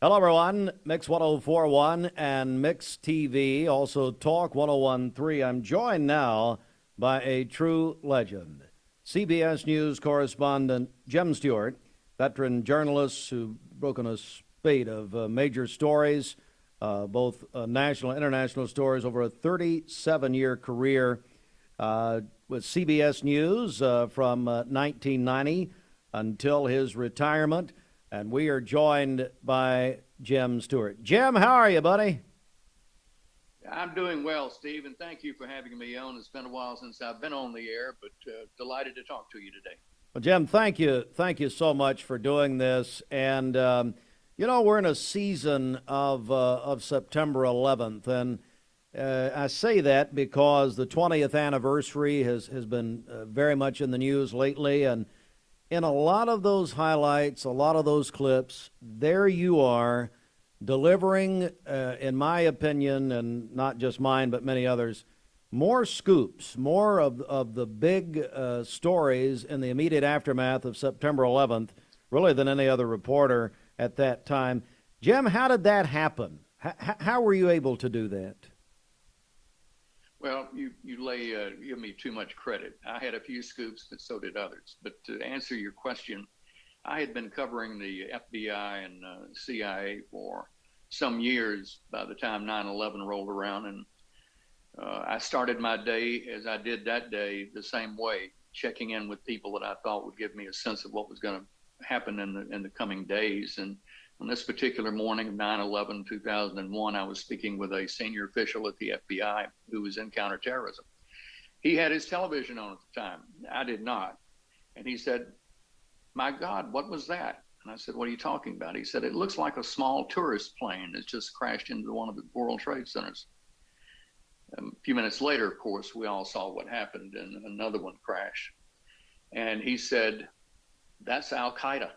Hello, everyone. Mix 1041 and Mix TV, also Talk 1013. I'm joined now by a true legend, CBS News correspondent Jim Stewart, veteran journalist who's broken a spate of major stories, both national and international stories, over a 37-year career with CBS News from 1990 until his retirement. And we are joined by Jim Stewart. Jim, how are you, buddy? I'm doing well, Steve, and thank you for having me on. It's been a while since I've been on the air, but delighted to talk to you today. Well, Jim, thank you. Thank you so much for doing this. And, we're in a season of September 11th. And I say that because the 20th anniversary has been very much in the news lately. And in a lot of those highlights, a lot of those clips, there you are delivering, in my opinion, and not just mine, but many others, more scoops, more of the big stories in the immediate aftermath of September 11th, really than any other reporter at that time. Jim, how did that happen? How were you able to do that? Well, you give me too much credit. I had a few scoops, but so did others. But to answer your question, I had been covering the FBI and CIA for some years by the time 9/11 rolled around, and I started my day as I did that day the same way, checking in with people that I thought would give me a sense of what was going to happen in the coming days. And on this particular morning of 9/11, 2001, I was speaking with a senior official at the FBI who was in counterterrorism. He had his television on at the time. I did not. And he said, "My God, what was that?" And I said, "What are you talking about?" He said, "It looks like a small tourist plane that's just crashed into one of the World Trade Centers." A few minutes later, of course, we all saw what happened, and another one crashed. And he said, "That's Al Qaeda."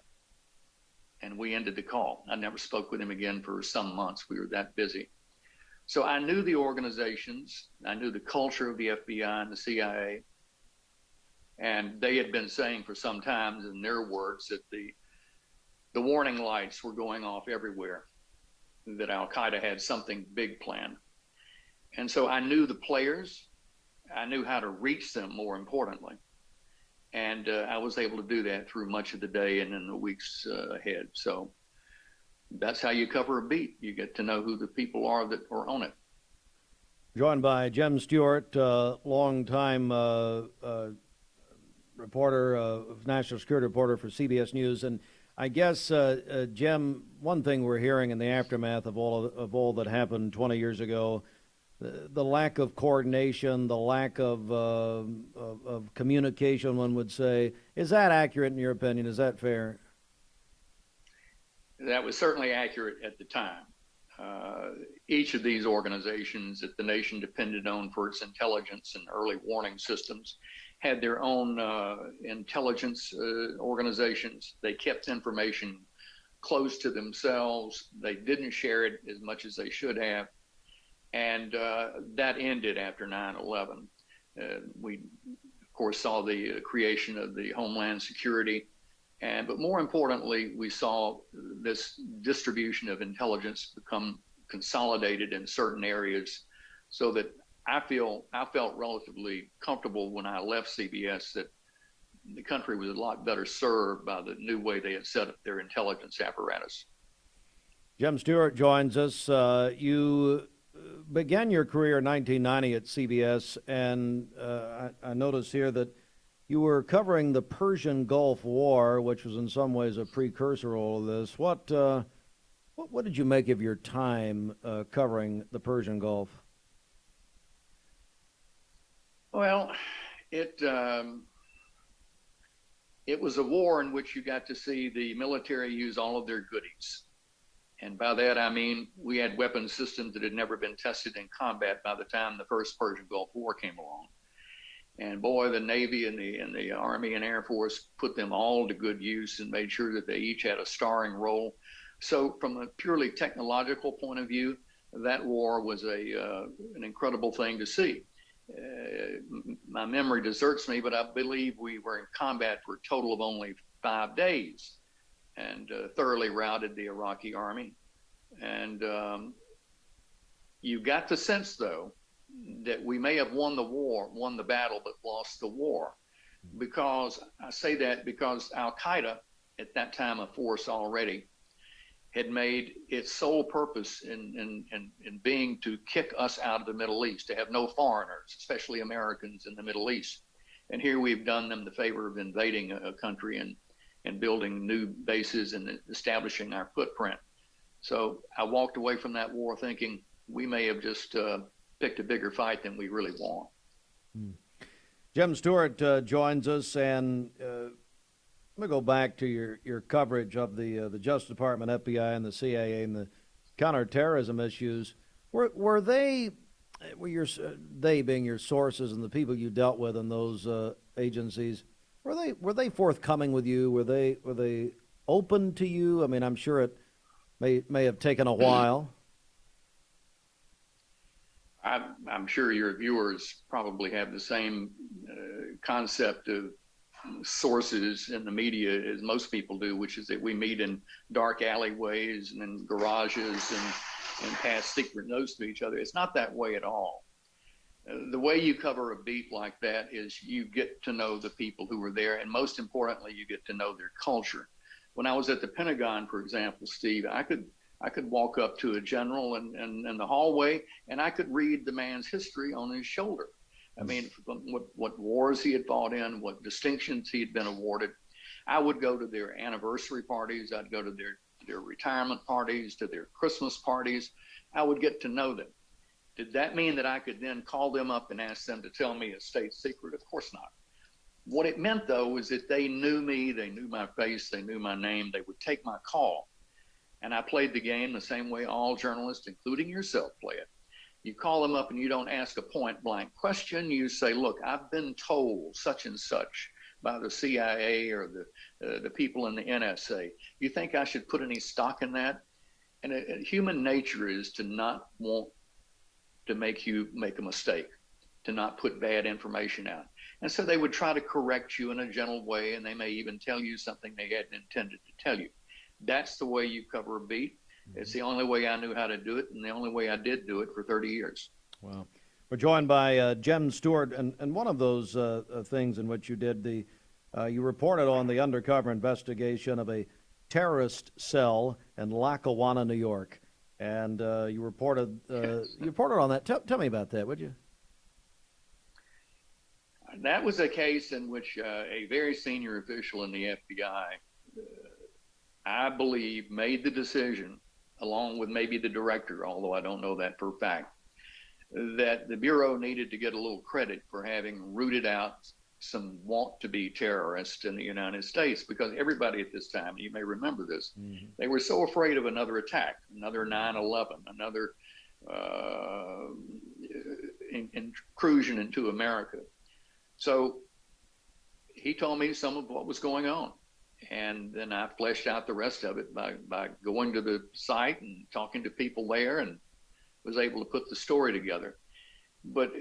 And we ended the call. I never spoke with him again for some months. We were that busy. So I knew the organizations. I knew the culture of the FBI and the CIA. And they had been saying for some time, in their words, that the warning lights were going off everywhere, that Al Qaeda had something big planned. And so I knew the players. I knew how to reach them, more importantly. And I was able to do that through much of the day and in the weeks ahead. So that's how you cover a beat. You get to know who the people are that are on it. Joined by Jim Stewart, longtime reporter, national security reporter for CBS News. And I guess, Jim, one thing we're hearing in the aftermath of all that happened 20 years ago, the lack of coordination, the lack of communication, one would say. Is that accurate in your opinion? Is that fair? That was certainly accurate at the time. Each of these organizations that the nation depended on for its intelligence and early warning systems had their own intelligence organizations. They kept information close to themselves. They didn't share it as much as they should have. And that ended after 9/11. We, of course, saw the creation of the Homeland Security. But more importantly, we saw this distribution of intelligence become consolidated in certain areas, so that I felt relatively comfortable when I left CBS that the country was a lot better served by the new way they had set up their intelligence apparatus. Jim Stewart joins us. You began your career in 1990 at CBS, and I notice here that you were covering the Persian Gulf War, which was in some ways a precursor to all of this. What did you make of your time covering the Persian Gulf? Well, it was a war in which you got to see the military use all of their goodies. And by that, I mean, we had weapon systems that had never been tested in combat by the time the first Persian Gulf War came along. And boy, the Navy and the Army and Air Force put them all to good use and made sure that they each had a starring role. So from a purely technological point of view, that war was an incredible thing to see. My memory deserts me, but I believe we were in combat for a total of only 5 days and thoroughly routed the Iraqi army. And you got the sense, though, that we may have won the battle, but lost the war. Because I say that because Al-Qaeda, at that time a force already, had made its sole purpose in being to kick us out of the Middle East, to have no foreigners, especially Americans, in the Middle East. And here we've done them the favor of invading a country and building new bases and establishing our footprint. So I walked away from that war thinking we may have just picked a bigger fight than we really want. Jim Stewart joins us, and let me go back to your coverage of the Justice Department, FBI, and the CIA and the counterterrorism issues. Were they being your sources and the people you dealt with in those agencies? Were they forthcoming with you? Were they open to you? I mean, I'm sure it may have taken a while. I'm sure your viewers probably have the same concept of sources in the media as most people do, which is that we meet in dark alleyways and in garages and pass secret notes to each other. It's not that way at all. The way you cover a beat like that is you get to know the people who were there, and most importantly, you get to know their culture. When I was at the Pentagon, for example, Steve, I could walk up to a general in the hallway, and I could read the man's history on his shoulder. I mean, what wars he had fought in, what distinctions he had been awarded. I would go to their anniversary parties. I'd go to their retirement parties, to their Christmas parties. I would get to know them. Did that mean that I could then call them up and ask them to tell me a state secret? Of course not. What it meant, though, was that they knew me, they knew my face, they knew my name, they would take my call. And I played the game the same way all journalists, including yourself, play it. You call them up and you don't ask a point blank question. You say, look, I've been told such and such by the CIA or the people in the NSA. You think I should put any stock in that? And human nature is to not want to make you make a mistake, to not put bad information out. And so they would try to correct you in a gentle way, and they may even tell you something they hadn't intended to tell you. That's the way you cover a beat. It's the only way I knew how to do it, and the only way I did do it for 30 years. Wow. We're joined by Jim Stewart, and one of those things in which you did, you reported on the undercover investigation of a terrorist cell in Lackawanna, New York, and you reported on that. Tell me about that, would you? That was a case in which a very senior official in the FBI, I believe, made the decision, along with maybe the director, although I don't know that for a fact, that the Bureau needed to get a little credit for having rooted out some want-to-be terrorists in the United States, because everybody at this time, you may remember this, they were so afraid of another attack, another 9/11, another intrusion into America. So he told me some of what was going on. And then I fleshed out the rest of it by going to the site and talking to people there, and was able to put the story together. But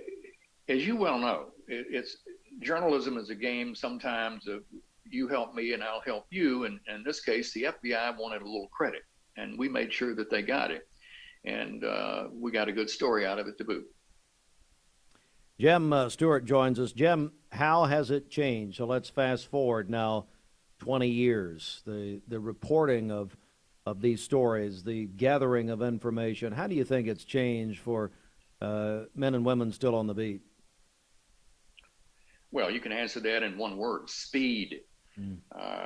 as you well know, it's journalism is a game sometimes of you help me and I'll help you. And in this case, the FBI wanted a little credit, and we made sure that they got it. And we got a good story out of it to boot. Jim Stewart joins us. Jim, how has it changed? So let's fast forward now 20 years, the reporting of these stories, the gathering of information. How do you think it's changed for men and women still on the beat? Well, you can answer that in one word: speed.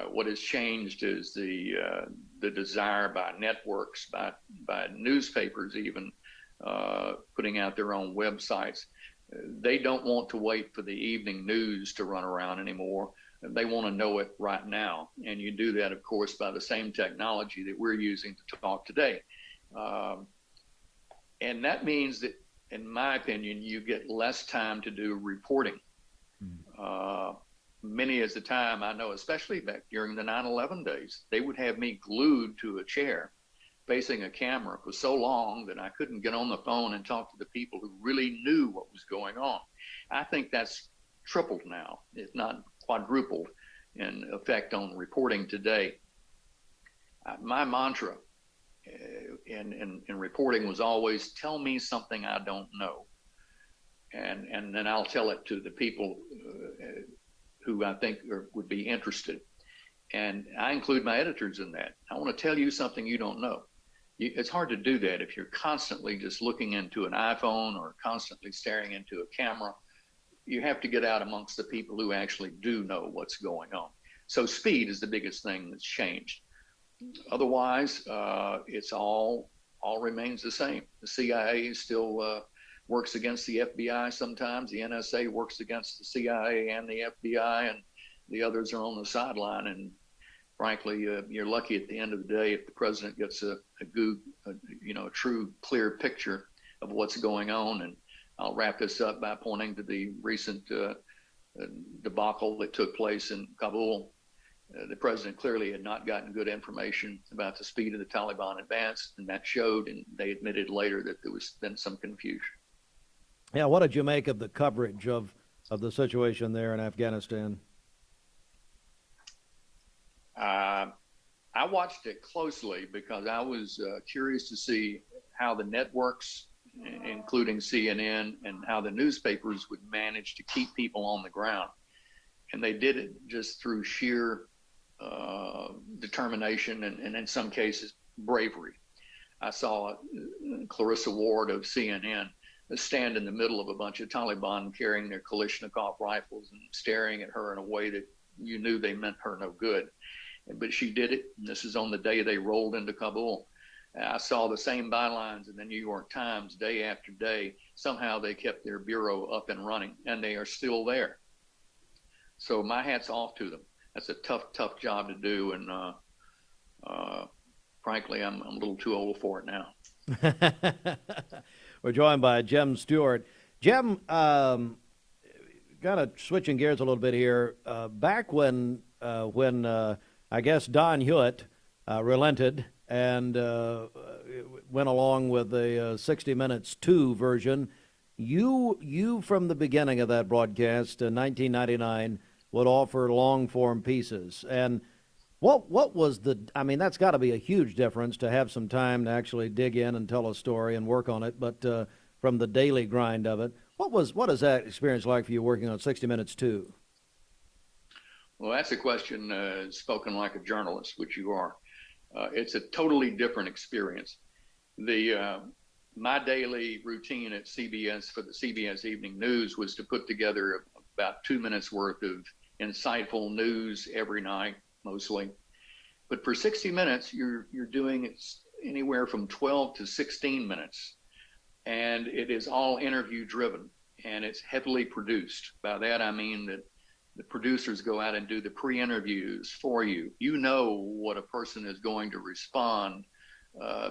What has changed is the desire by networks, by newspapers even, putting out their own websites. They don't want to wait for the evening news to run around anymore. They want to know it right now. And you do that, of course, by the same technology that we're using to talk today. And that means that, in my opinion, you get less time to do reporting. Many at the time, I know, especially back during the 9/11 days, they would have me glued to a chair facing a camera for so long that I couldn't get on the phone and talk to the people who really knew what was going on. I think that's tripled now, if not quadrupled, in effect on reporting today. My mantra in reporting was always, tell me something I don't know. And then I'll tell it to the people who I think would be interested. And I include my editors in that. I want to tell you something you don't know. It's hard to do that if you're constantly just looking into an iPhone or constantly staring into a camera. You have to get out amongst the people who actually do know what's going on. So speed is the biggest thing that's changed. Otherwise, it's all remains the same. The CIA still works against the FBI sometimes. The NSA works against the CIA and the FBI, and the others are on the sideline. And frankly, you're lucky at the end of the day if the president gets a true, clear picture of what's going on. And I'll wrap this up by pointing to the recent debacle that took place in Kabul. The president clearly had not gotten good information about the speed of the Taliban advance, and that showed, and they admitted later that there was been some confusion. Yeah, what did you make of the coverage of the situation there in Afghanistan? I watched it closely because I was curious to see how the networks, including CNN, and how the newspapers would manage to keep people on the ground. And they did it just through sheer determination and in some cases, bravery. I saw Clarissa Ward of CNN stand in the middle of a bunch of Taliban carrying their Kalashnikov rifles and staring at her in a way that you knew they meant her no good. But she did it. And this is on the day they rolled into Kabul. I saw the same bylines in the New York Times day after day. Somehow they kept their bureau up and running, and they are still there. So my hat's off to them. That's a tough job to do, and frankly, I'm a little too old for it now. We're joined by Jim Stewart. Jim, kind of switching gears a little bit here. Back when I guess Don Hewitt relented and went along with the 60 Minutes 2 version, you from the beginning of that broadcast in 1999 would offer long-form pieces. And what was that's got to be a huge difference to have some time to actually dig in and tell a story and work on it, but from the daily grind of it, what is that experience like for you working on 60 Minutes 2? Well, that's a question spoken like a journalist, which you are. It's a totally different experience. My daily routine at CBS for the CBS Evening News was to put together about 2 minutes worth of insightful news every night, mostly. But for 60 Minutes, you're doing anywhere from 12 to 16 minutes. And it is all interview driven, and it's heavily produced. By that, I mean that the producers go out and do the pre-interviews for you. You know what a person is going to respond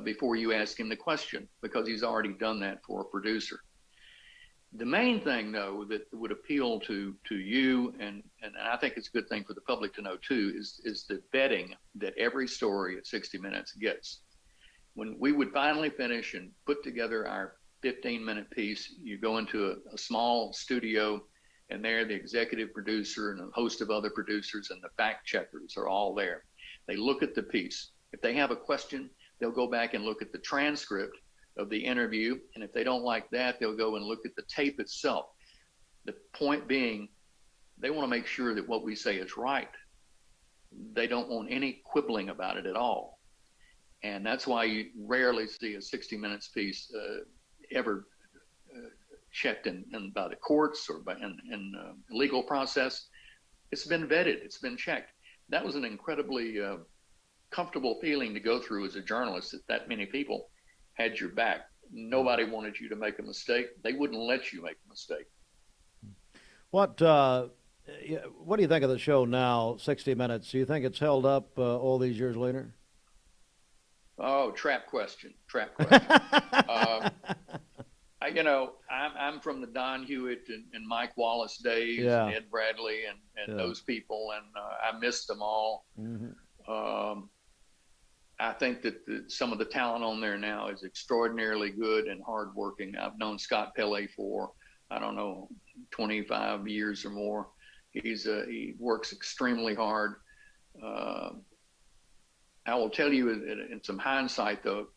before you ask him the question, because he's already done that for a producer. The main thing, though, that would appeal to you, and I think it's a good thing for the public to know too, is the vetting that every story at 60 Minutes gets. When we would finally finish and put together our 15-minute piece, you go into a small studio, and there the executive producer and a host of other producers and the fact checkers are all there. They look at the piece. If they have a question, they'll go back and look at the transcript of the interview, and if they don't like that, they'll go and look at the tape itself. The point being, they want to make sure that what we say is right. They don't want any quibbling about it at all. And that's why you rarely see a 60 Minutes piece ever checked in by the courts or in legal process. It's been vetted, it's been checked. That was an incredibly comfortable feeling to go through as a journalist, that many people had your back. Nobody wanted you to make a mistake. They wouldn't let you make a mistake. What do you think of the show now, 60 Minutes? Do you think it's held up all these years later? Oh, trap question. I'm from the Don Hewitt and Mike Wallace days, and Ed Bradley and those people, and I miss them all. Mm-hmm. I think that some of the talent on there now is extraordinarily good and hardworking. I've known Scott Pelley for, 25 years or more. He works extremely hard. I will tell you in some hindsight, though,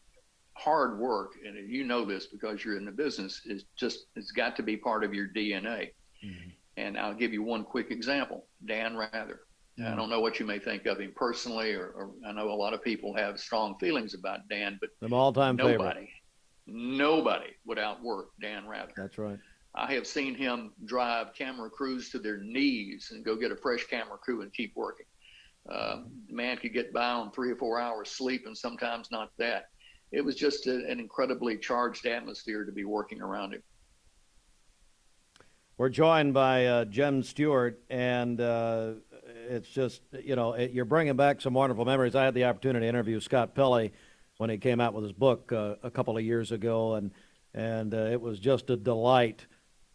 hard work, and you know this because you're in the business, it's got to be part of your DNA. Mm-hmm. And I'll give you one quick example. Dan Rather. I don't know what you may think of him personally, or I know a lot of people have strong feelings about Dan, but an all-time favorite. Nobody would outwork Dan Rather. That's right. I have seen him drive camera crews to their knees and go get a fresh camera crew and keep working. The man could get by on 3 or 4 hours sleep, and sometimes not that. It was just an incredibly charged atmosphere to be working around him. We're joined by Jim Stewart, and it's just, you're bringing back some wonderful memories. I had the opportunity to interview Scott Pelley when he came out with his book a couple of years ago, and it was just a delight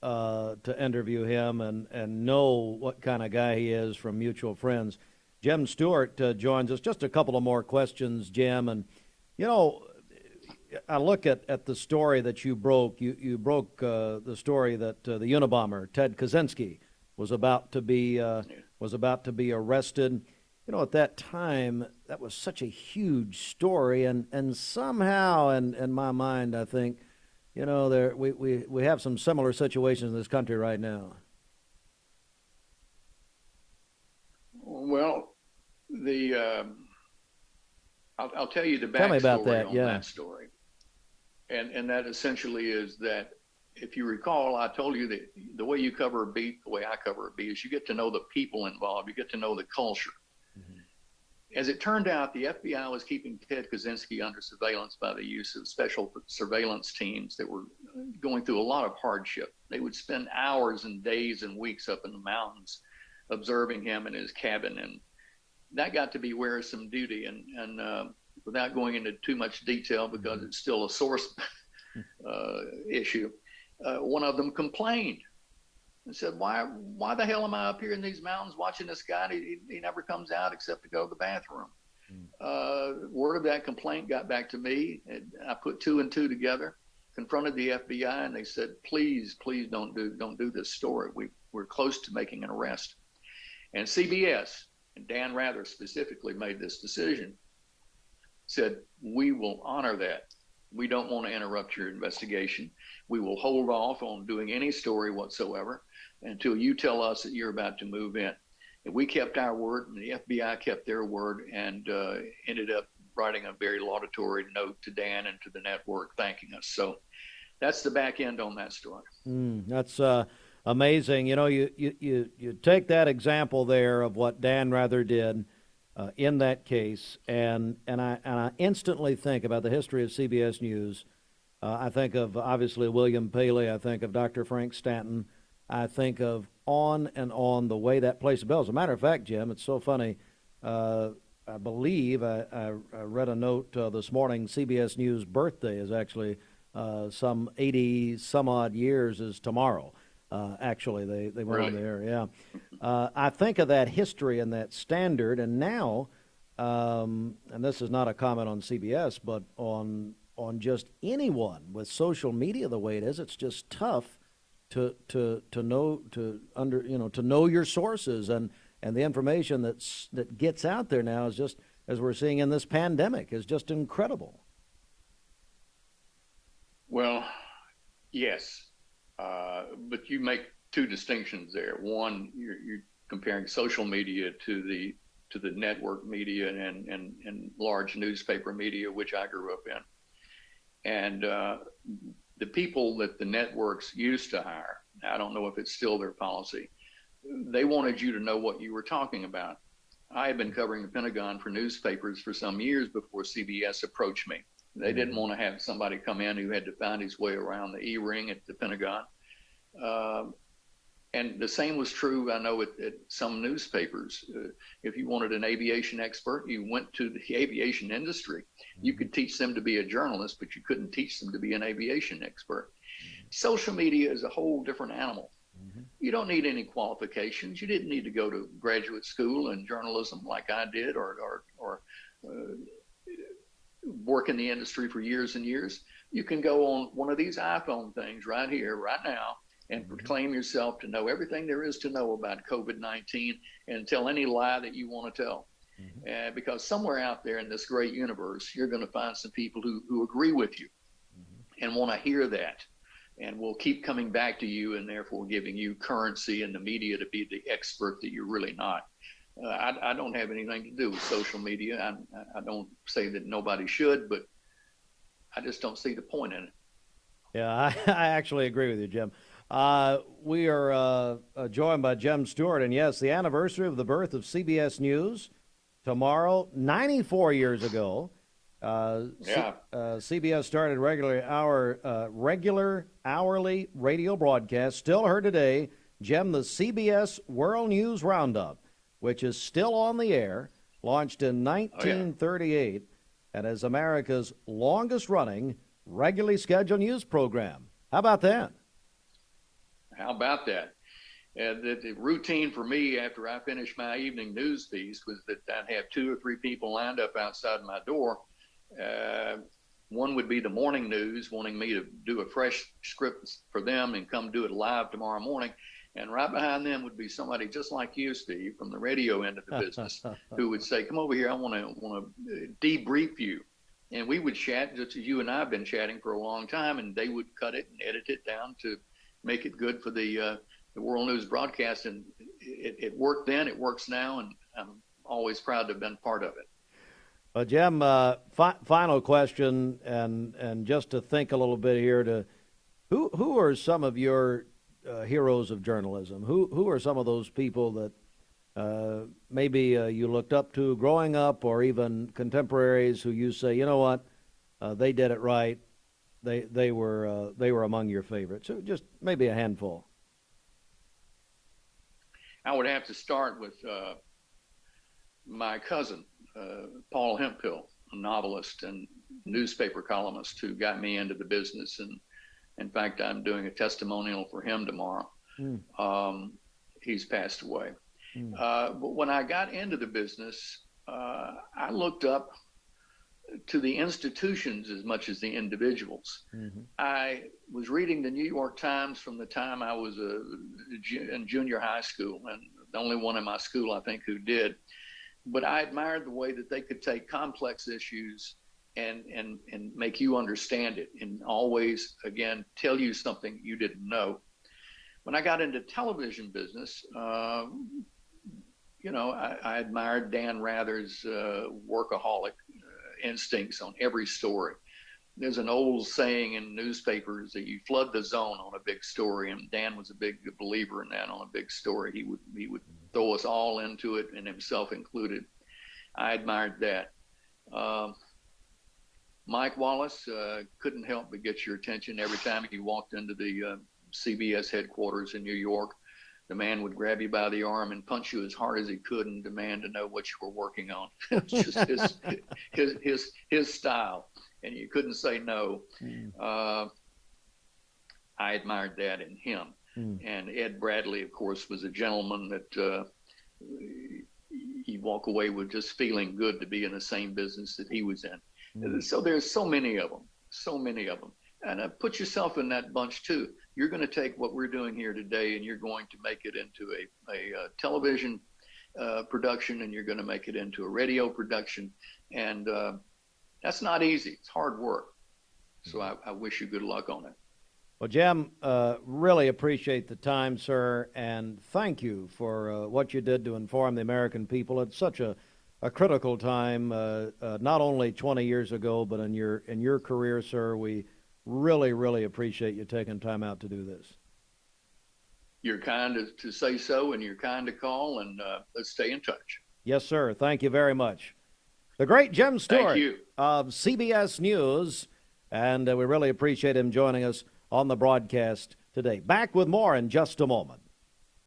to interview him and know what kind of guy he is from mutual friends. Jim Stewart joins us. Just a couple of more questions, Jim. And, I look at the story that you broke. You broke the story that the Unabomber, Ted Kaczynski, was about to be arrested. At that time, that was such a huge story, and somehow, in my mind, I think, we have some similar situations in this country right now. Well, I'll tell you the backstory Tell me about that. on that story, and that essentially is that, if you recall, I told you that the way you cover a beat, the way I cover a beat, is you get to know the people involved, you get to know the culture. Mm-hmm. As it turned out, the FBI was keeping Ted Kaczynski under surveillance by the use of special surveillance teams that were going through a lot of hardship. They would spend hours and days and weeks up in the mountains observing him in his cabin, and that got to be wearisome duty. And without going into too much detail, because it's still a source issue, one of them complained and said, why the hell am I up here in these mountains watching this guy? He never comes out except to go to the bathroom. Word of that complaint got back to me, and I put 2 and 2 together, confronted the FBI, and they said, please don't do this story. We're close to making an arrest. And CBS, and Dan Rather specifically, made this decision, said, we will honor that. We don't want to interrupt your investigation. We will hold off on doing any story whatsoever until you tell us that you're about to move in. And we kept our word, and the FBI kept their word, and ended up writing a very laudatory note to Dan and to the network thanking us. So that's the back end on that story. That's amazing. You take that example there of what Dan Rather did in that case, and I instantly think about the history of CBS News. I think of, obviously, William Paley. I think of Dr. Frank Stanton. I think of on and on the way that place built. As a matter of fact, Jim, it's so funny. I believe I read a note this morning. CBS News' birthday is actually some 80 some odd years is tomorrow. Actually, they went on there. Yeah, I think of that history and that standard, and now, and this is not a comment on CBS, but on just anyone with social media the way it is, it's just tough to know your sources, and the information that gets out there now is just, as we're seeing in this pandemic, is just incredible. Well, yes. But you make 2 distinctions there. One, you're comparing social media to the network media and large newspaper media, which I grew up in. And the people that the networks used to hire, I don't know if it's still their policy, they wanted you to know what you were talking about. I had been covering the Pentagon for newspapers for some years before CBS approached me. They didn't want to have somebody come in who had to find his way around the E-ring at the Pentagon. And the same was true, I know, at some newspapers. If you wanted an aviation expert, you went to the aviation industry. You could teach them to be a journalist, but you couldn't teach them to be an aviation expert. Social media is a whole different animal. You don't need any qualifications. You didn't need to go to graduate school in journalism like I did, or work in the industry for years and years. You can go on one of these iPhone things right here, right now, and proclaim yourself to know everything there is to know about COVID-19 and tell any lie that you want to tell. because somewhere out there in this great universe, you're going to find some people who agree with you and want to hear that, and will keep coming back to you, and therefore giving you currency in the media to be the expert that you're really not. I don't have anything to do with social media. I don't say that nobody should, but I just don't see the point in it. Yeah, I actually agree with you, Jim. We are joined by Jim Stewart, and yes, the anniversary of the birth of CBS News tomorrow, 94 years ago. CBS started regular hourly radio broadcast, still heard today. Jim, the CBS World News Roundup, which is still on the air, launched in 1938, and is America's longest-running regularly scheduled news program. How about that? How about that? The routine for me after I finished my evening news piece was that I'd have 2 or 3 people lined up outside my door. One would be the morning news, wanting me to do a fresh script for them and come do it live tomorrow morning. And right behind them would be somebody just like you, Steve, from the radio end of the business, who would say, "Come over here, I want to debrief you." And we would chat just as you and I have been chatting for a long time, and they would cut it and edit it down to make it good for the World News broadcast. And it worked then, it works now, and I'm always proud to have been part of it. Well, Jim, final question, and just to think a little bit here, who are some of your heroes of journalism? Who are some of those people that maybe you looked up to growing up, or even contemporaries who you say, you know what, they did it right. They were among your favorites. So just maybe a handful. I would have to start with my cousin, Paul Hemphill, a novelist and newspaper columnist who got me into the business. And in fact, I'm doing a testimonial for him tomorrow. He's passed away. But when I got into the business, I looked up to the institutions as much as the individuals. I was reading the New York Times from the time I was in junior high school, and the only one in my school, I think, who did. But I admired the way that they could take complex issues and make you understand it, and always, again, tell you something you didn't know. When I got into television business, I admired Dan Rather's workaholic instincts on every story. There's an old saying in newspapers that you flood the zone on a big story, and Dan was a big believer in that. On a big story, he would throw us all into it, and himself included. I admired that. Mike Wallace couldn't help but get your attention every time he walked into the CBS headquarters in New York. The man would grab you by the arm and punch you as hard as he could and demand to know what you were working on. It's just his style, and you couldn't say no. I admired that in him. And Ed Bradley, of course, was a gentleman that you walk away with just feeling good to be in the same business that he was in. So there's so many of them. And put yourself in that bunch too. You're going to take what we're doing here today, and you're going to make it into a television production, and you're going to make it into a radio production. And that's not easy. It's hard work. So I wish you good luck on it. Well, Jim, really appreciate the time, sir, and thank you for what you did to inform the American people at such a critical time, not only 20 years ago, but in your career, sir. We really, really appreciate you taking time out to do this. You're kind to say so, and you're kind to call, and let's stay in touch. Yes, sir. Thank you very much. The great Jim Stewart of CBS News, and we really appreciate him joining us on the broadcast today. Back with more in just a moment.